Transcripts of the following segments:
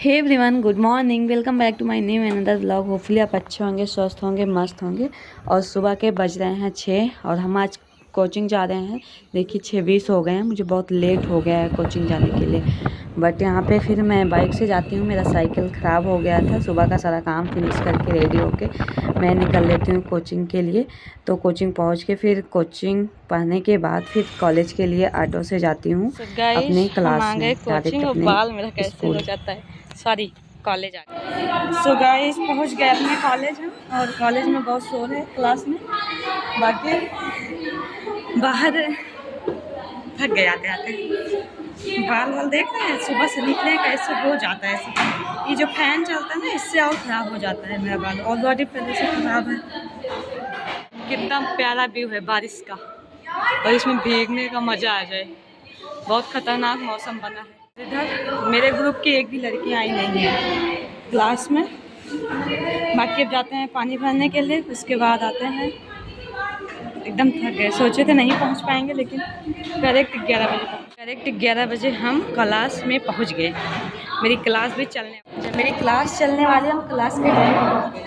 Hey everyone, good morning. Welcome back to my new another vlog. Hopefully आप अच्छे होंगे, स्वस्थ होंगे, मस्त होंगे। और सुबह के बज रहे हैं 6 और हम आज कोचिंग जा रहे हैं। देखिए 6:20 हो गए हैं। मुझे बहुत लेट हो गया है कोचिंग जाने के लिए, बट यहाँ पे फिर मैं बाइक से जाती हूँ। मेरा साइकिल ख़राब हो गया था। सुबह का सारा काम फिनिश करके रेडी होके मैं निकल लेती हूँ कोचिंग के लिए। तो कोचिंग पहुँच के फिर कोचिंग पढ़ने के बाद फिर कॉलेज के लिए ऑटो से जाती हूँ अपने क्लास में, डायरेक्ट अपने स्कूल। सॉरी, कॉलेज आ गए। सो गाइस पहुंच गए अपने कॉलेज हम, और कॉलेज में बहुत शोर है क्लास में। बाकी बाहर थक गए आते आते। बाल वाल देख रहे हैं, सुबह से निकले कैसे हो जाता है ऐसे। ये जो फैन चलता है ना, इससे और ख़राब हो जाता है मेरा बाल। ऑलरेडी पहले से ख़राब है। कितना प्यारा व्यू है बारिश का, और इसमें भीगने का मज़ा आ जाए। बहुत ख़तरनाक मौसम बना है। इधर मेरे ग्रुप की एक भी लड़की आई नहीं है क्लास में। बाकी अब जाते हैं पानी भरने के लिए, उसके बाद आते हैं। एकदम थक गए, सोचे थे नहीं पहुंच पाएंगे, लेकिन करेक्ट 11 बजे हम क्लास में पहुंच गए। मेरी क्लास भी जब मेरी क्लास चलने वाली, हम क्लास के टाइम पहुंच गए।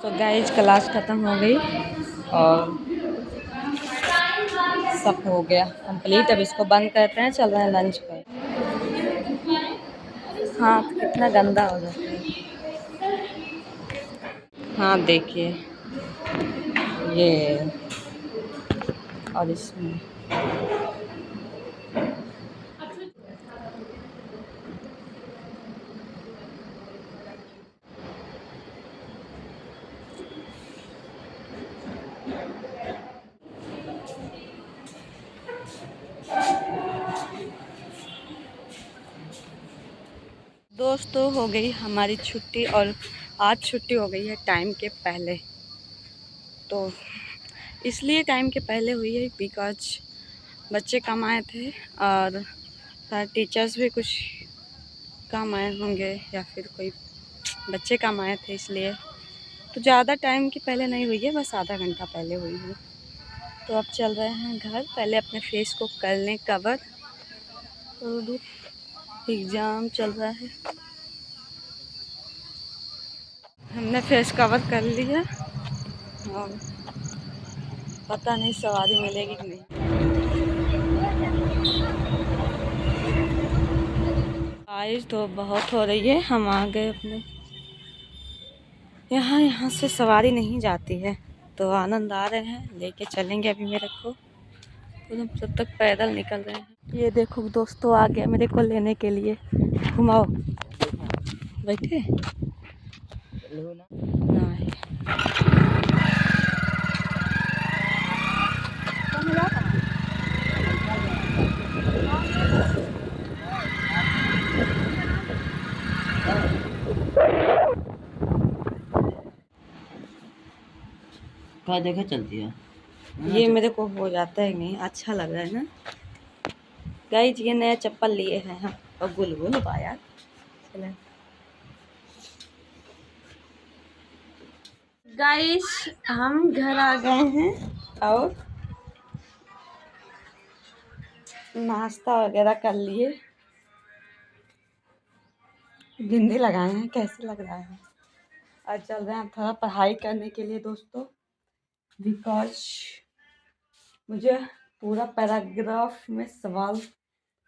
तो गाइज क्लास ख़त्म हो गई और सब हो गया कंप्लीट। अब इसको बंद करते हैं, चल रहे हैं लंच पर। हाँ, तो कितना गंदा हो जाता है। हाँ देखिए ये, और इसमें दोस्तों हो गई हमारी छुट्टी, और आज छुट्टी हो गई है टाइम के पहले। तो इसलिए टाइम के पहले हुई है बिकॉज बच्चे कम आए थे, और टीचर्स भी कुछ कम आए होंगे, या फिर कोई बच्चे कम आए थे इसलिए। तो ज़्यादा टाइम के पहले नहीं हुई है, बस आधा घंटा पहले हुई है। तो अब चल रहे हैं घर, पहले अपने फेस को कर लें कवर। तो एग्ज़ाम चल रहा है, हमने फेस कवर कर लिया, और पता नहीं सवारी मिलेगी कि नहीं। बारिश तो बहुत हो रही है। हम आ गए अपने यहाँ से सवारी नहीं जाती है, तो आनंद आ रहे हैं, लेके चलेंगे अभी मेरे को। तो हम तब तक पैदल निकल रहे हैं। ये देखो दोस्तों आ गया मेरे को लेने के लिए। घुमाओ, बैठे नहीं। क्या देखा चलती है ये मेरे को हो जाता है नहीं, अच्छा लग रहा है ना गाइज। ये नया चप्पल लिए हैं हम, और गुल पाया। चलें गाइस, हम घर आ गए हैं और नाश्ता वगैरह कर लिए। बिंदी लगाए हैं, कैसे लग रहा है। और चल रहे हैं थोड़ा पढ़ाई करने के लिए दोस्तों, बिकॉज मुझे पूरा पैराग्राफ में सवाल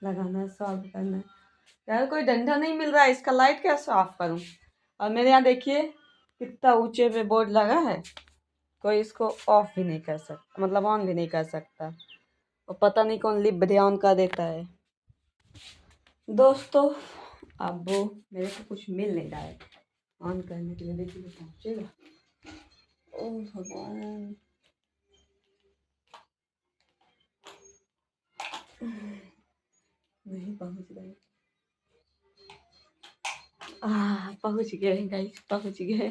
लगाना है, सॉल्व करना है। यार कोई डंडा नहीं मिल रहा है, इसका लाइट कैसे ऑफ करूं। और मेरे यहाँ देखिए कितना ऊंचे पे बोर्ड लगा है, कोई इसको ऑफ भी नहीं कर सकता, मतलब ऑन भी नहीं कर सकता। और पता नहीं कौन लिप बधिया ऑन कर देता है दोस्तों। अब वो मेरे को कुछ मिल नहीं रहा है ऑन करने के लिए। देखिए पहुँचेगा। ओह भगवान, नहीं पहुँच रहे। पहुँच गए गाइस, पहुँच गए।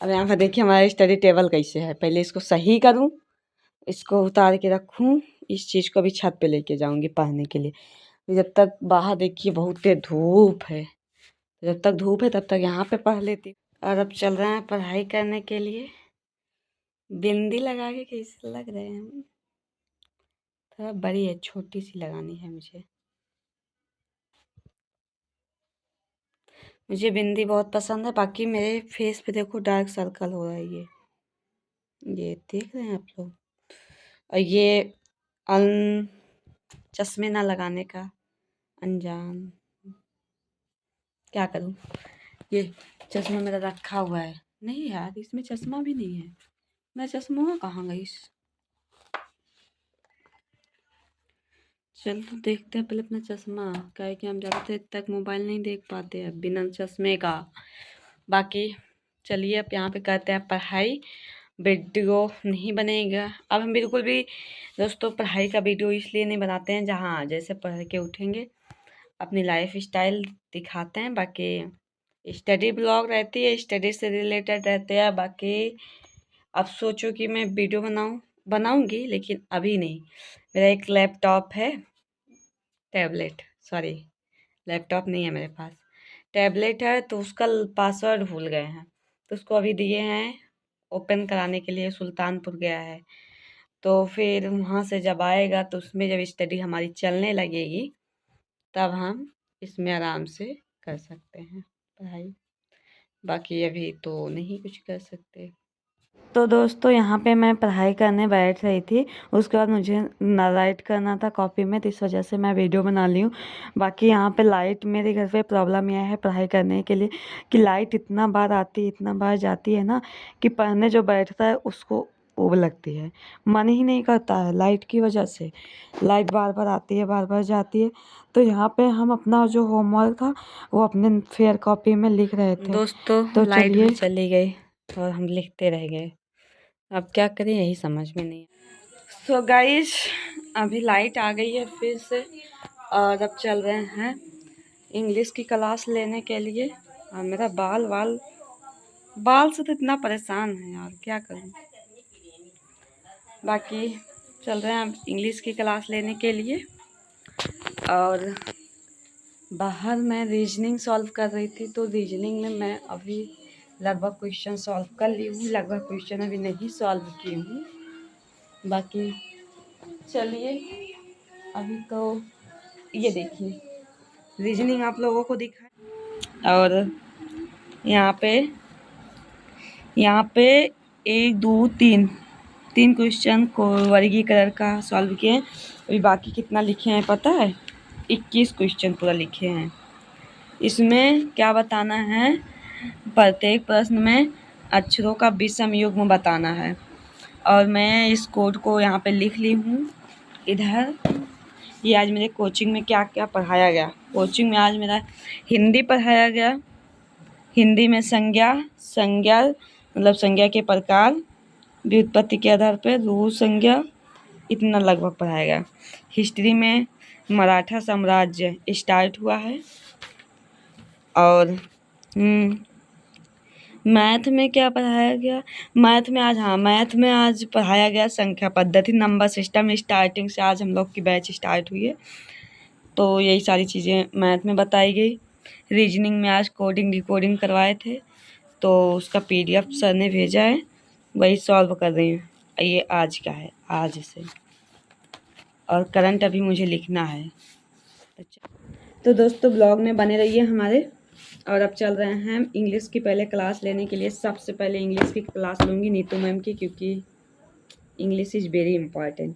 अब यहाँ पर देखिए हमारा स्टडी टेबल कैसे है। पहले इसको सही करूँ, इसको उतार के रखूँ, इस चीज़ को भी छत पे लेके जाऊँगी पढ़ने के लिए। जब तक बाहर देखिए बहुत तेज धूप है, जब तक धूप है तब तक यहाँ पे पढ़ लेती हूँ। और अब चल रहे हैं पढ़ाई करने के लिए। बिंदी लगा के कैसे लग रहे हैं, थोड़ा बड़ी है, छोटी सी लगानी है मुझे। मुझे बिंदी बहुत पसंद है। बाकी मेरे फेस पे देखो डार्क सर्कल हो रहा है, ये देख रहे हैं आप लोग। और ये चश्मे ना लगाने का अंजाम, क्या करूं। ये चश्मा मेरा रखा हुआ है, नहीं यार इसमें चश्मा भी नहीं है, मेरा चश्मा कहाँ गई। चल तो देखते हैं पहले अपना चश्मा, क्या है कि हम ज़्यादा देर तक मोबाइल नहीं देख पाते हैं बिना चश्मे का। बाकी चलिए अब यहाँ पे करते हैं पढ़ाई। वीडियो नहीं बनेगा अब हम बिल्कुल भी दोस्तों, पढ़ाई का वीडियो इसलिए नहीं बनाते हैं, जहाँ जैसे पढ़ के उठेंगे अपनी लाइफ स्टाइल दिखाते हैं। बाकी स्टडी ब्लॉग रहती है, स्टडी से रिलेटेड रहते हैं। बाकी अब सोचो कि मैं वीडियो बनाऊंगी लेकिन अभी नहीं। मेरा एक लैपटॉप है, टैबलेट, सॉरी लैपटॉप नहीं है मेरे पास, टैबलेट है, तो उसका पासवर्ड भूल गए हैं, तो उसको अभी दिए हैं ओपन कराने के लिए, सुल्तानपुर गया है। तो फिर वहाँ से जब आएगा तो उसमें जब स्टडी हमारी चलने लगेगी तब हम इसमें आराम से कर सकते हैं पढ़ाई। बाकी अभी तो नहीं कुछ कर सकते। तो दोस्तों यहाँ पे मैं पढ़ाई करने बैठ रही थी, उसके बाद मुझे राइट करना था कॉपी में, तो इस वजह से मैं वीडियो बना ली हूँ। बाकी यहाँ पे लाइट, मेरे घर पे प्रॉब्लम यह है पढ़ाई करने के लिए कि लाइट इतना बार आती है, इतना बार जाती है ना, कि पढ़ने जो बैठता है उसको वो लगती है, मन ही नहीं करता है लाइट की वजह से। लाइट बार बार आती है, बार बार जाती है। तो यहाँ पे हम अपना जो होमवर्क था वो अपने फेयर कॉपी में लिख रहे थे दोस्तों। तो लाइट भी चली गई और हम लिखते रह गए, अब क्या करें यही समझ में नहीं। सो गाइस अभी लाइट आ गई है फिर से, और अब चल रहे हैं इंग्लिश की क्लास लेने के लिए। और मेरा बाल से तो इतना परेशान है यार, क्या करूं। बाकी चल रहे हैं अब इंग्लिश की क्लास लेने के लिए। और बाहर मैं रीजनिंग सॉल्व कर रही थी, तो रीजनिंग में मैं अभी लगभग क्वेश्चन सॉल्व कर ली हूँ, लगभग क्वेश्चन अभी नहीं सॉल्व की हूँ। बाकी चलिए अभी तो ये देखिए रीजनिंग आप लोगों को दिखा, और यहाँ पे 1 2 3 क्वेश्चन को वर्गीकरण का सॉल्व किए हैं। अभी बाकी कितना लिखे हैं पता है, 21 क्वेश्चन पूरा लिखे हैं। इसमें क्या बताना है, प्रत्येक प्रश्न में अक्षरों का विषम युग्म बताना है। और मैं इस कोड को यहाँ पे लिख ली हूँ इधर। ये आज मेरे कोचिंग में क्या क्या पढ़ाया गया। कोचिंग में आज मेरा हिंदी पढ़ाया गया। हिंदी में संज्ञा मतलब संज्ञा के प्रकार, व्युत्पत्ति के आधार पर रूढ़ संज्ञा, इतना लगभग पढ़ाया गया। हिस्ट्री में मराठा साम्राज्य स्टार्ट हुआ है। और मैथ में क्या पढ़ाया गया, मैथ में आज पढ़ाया गया संख्या पद्धति, नंबर सिस्टम। स्टार्टिंग से आज हम लोग की बैच स्टार्ट हुई है, तो यही सारी चीज़ें मैथ में बताई गई। रीजनिंग में आज कोडिंग डिकोडिंग करवाए थे, तो उसका PDF सर ने भेजा है, वही सॉल्व कर रही हूँ। ये आज का है, आज से। और करंट अभी मुझे लिखना है। तो दोस्तों ब्लॉग में बने रहिए हमारे। और अब चल रहे हैं हम इंग्लिश की पहले क्लास लेने के लिए। सबसे पहले इंग्लिश की क्लास लूँगी नीतू मैम की, क्योंकि इंग्लिश इज़ वेरी इम्पॉर्टेंट।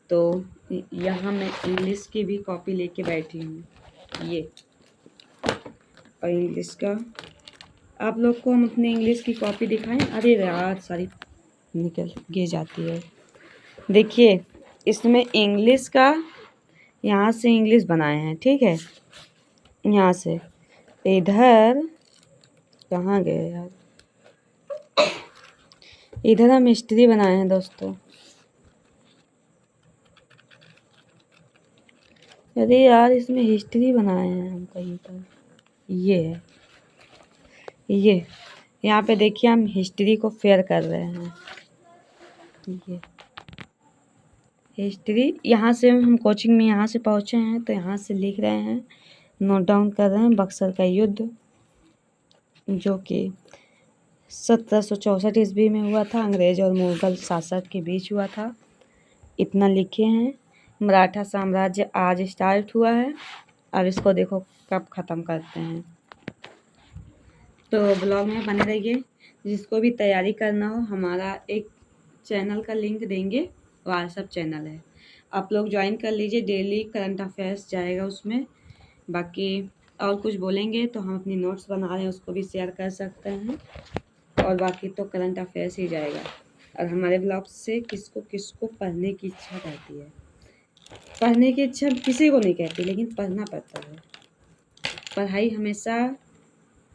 तो यहाँ मैं इंग्लिश की भी कॉपी लेके बैठी हूँ, ये। और इंग्लिश का आप लोग को हम अपने इंग्लिश की कॉपी दिखाएं। अरे यार सारी निकल गिर जाती है। देखिए इसमें इंग्लिश का, यहाँ से इंग्लिश बनाए हैं, ठीक है, यहाँ से इधर कहाँ गए यार, इधर हम हिस्ट्री बनाए हैं दोस्तों। अरे यार इसमें हिस्ट्री बनाए हैं हम कहीं पर, ये है, ये यहाँ पे देखिए हम हिस्ट्री को फेयर कर रहे हैं। ये हिस्ट्री। यहाँ से हम कोचिंग में यहाँ से पहुँचे हैं तो यहाँ से लिख रहे हैं, नोट डाउन कर रहे हैं। बक्सर का युद्ध जो कि 1764 ईस्वी में हुआ था, अंग्रेज और मुगल शासक के बीच हुआ था, इतना लिखे हैं। मराठा साम्राज्य आज स्टार्ट हुआ है, अब इसको देखो कब ख़त्म करते हैं। तो ब्लॉग में बने रहिए। जिसको भी तैयारी करना हो, हमारा एक चैनल का लिंक देंगे, व्हाट्सएप चैनल है, आप लोग ज्वाइन कर लीजिए। डेली करंट अफेयर्स जाएगा उसमें। बाकी और कुछ बोलेंगे तो हम अपनी नोट्स बना रहे हैं, उसको भी शेयर कर सकते हैं। और बाकी तो करंट अफेयर्स ही जाएगा। और हमारे ब्लॉग से किसको किसको पढ़ने की इच्छा रहती है, पढ़ने की इच्छा किसी को नहीं कहती, लेकिन पढ़ना पड़ता है। पढ़ाई हमेशा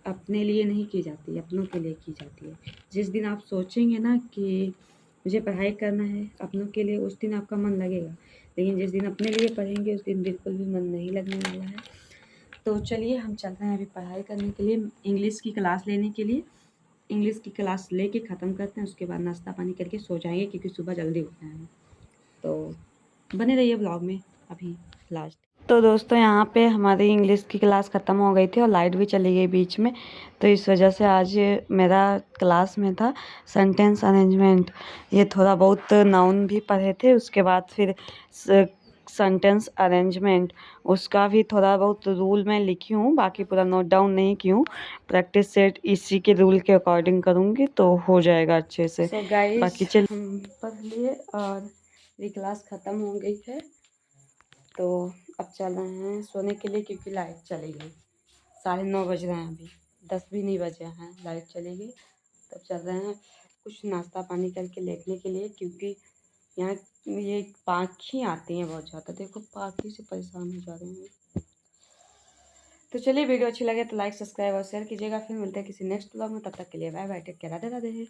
अपने लिए नहीं की जाती, अपनों के लिए की जाती है। जिस दिन आप सोचेंगे ना कि मुझे पढ़ाई करना है अपनों के लिए, उस दिन आपका मन लगेगा। लेकिन जिस दिन अपने लिए पढ़ेंगे उस दिन बिल्कुल भी मन नहीं लगने वाला है। तो चलिए हम चल रहे हैं अभी पढ़ाई करने के लिए, इंग्लिश की क्लास लेने के लिए। इंग्लिश की क्लास लेके ख़त्म करते हैं, उसके बाद नाश्ता पानी करके सो जाएंगे, क्योंकि सुबह जल्दी उठना है। तो बने रहिए ब्लॉग में अभी लास्ट। तो दोस्तों यहाँ पे हमारी इंग्लिश की क्लास ख़त्म हो गई थी और लाइट भी चली गई बीच में, तो इस वजह से आज मेरा क्लास में था सेंटेंस अरेंजमेंट। ये थोड़ा बहुत नाउन भी पढ़े थे, उसके बाद फिर सेंटेंस अरेंजमेंट, उसका भी थोड़ा बहुत रूल मैं लिखी हूँ, बाकी पूरा नोट डाउन नहीं की हूँ। प्रैक्टिस सेट इसी के रूल के अकॉर्डिंग करूँगी तो हो जाएगा अच्छे से। So guys, बाकी चल हम पढ़ लिए और ये क्लास ख़त्म हो गई है, तो अब चल रहे हैं सोने के लिए, क्योंकि लाइट चली गई। 9:30 बज रहे हैं, अभी 10 भी नहीं बजे हैं, लाइट चली गई। तब चल रहे हैं कुछ नाश्ता पानी करके लेटने के लिए, क्योंकि यहाँ ये पाखी आती हैं बहुत ज़्यादा। देखो पाखी से परेशान हो जा रहे हैं। तो चलिए वीडियो अच्छी लगे तो लाइक सब्सक्राइब और शेयर कीजिएगा। फिर मिलते हैं किसी नेक्स्ट ब्लॉग में, तब तक के लिए bye bye, take care, Radhe Radhe.